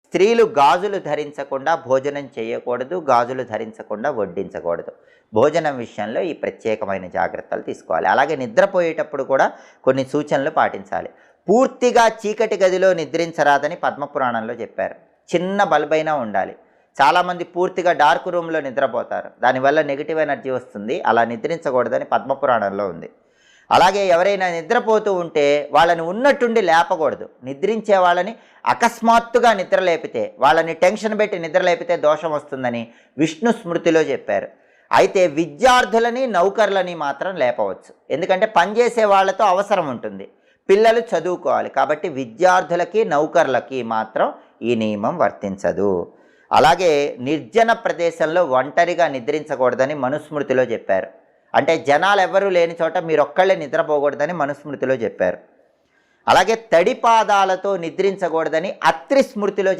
స్త్రీలు గాజులు ధరించకుండా భోజనం చేయకూడదు, గాజులు ధరించకుండా వడ్డించకూడదు. భోజనం విషయంలో ఈ ప్రత్యేకమైన జాగ్రత్తలు తీసుకోవాలి. అలాగే నిద్రపోయేటప్పుడు కూడా కొన్ని సూచనలు పాటించాలి. పూర్తిగా చీకటి గదిలో నిద్రించరాదని పద్మపురాణంలో చెప్పారు. చిన్న బల్బైనా ఉండాలి. చాలామంది పూర్తిగా డార్క్ రూమ్లో నిద్రపోతారు, దానివల్ల నెగిటివ్ ఎనర్జీ వస్తుంది. అలా నిద్రించకూడదని పద్మపురాణంలో ఉంది. అలాగే ఎవరైనా నిద్రపోతూ ఉంటే వాళ్ళని ఉన్నట్టుండి లేపకూడదు. నిద్రించే వాళ్ళని అకస్మాత్తుగా నిద్ర లేపితే, వాళ్ళని టెన్షన్ పెట్టి నిద్ర లేపితే దోషం వస్తుందని విష్ణు స్మృతిలో చెప్పారు. అయితే విద్యార్థులని నౌకర్లని మాత్రం లేపవచ్చు, ఎందుకంటే పనిచేసే వాళ్ళతో అవసరం ఉంటుంది, పిల్లలు చదువుకోవాలి. కాబట్టి విద్యార్థులకి నౌకర్లకి మాత్రం ఈ నియమం వర్తించదు. అలాగే నిర్జన ప్రదేశంలో ఒంటరిగా నిద్రించకూడదని మనుస్మృతిలో చెప్పారు. అంటే జనాలు ఎవరూ లేని చోట మీరు ఒక్కళ్ళే నిద్రపోకూడదని మనుస్మృతిలో చెప్పారు. అలాగే తడిపాదాలతో నిద్రించకూడదని అత్రి స్మృతిలో చెప్పారు.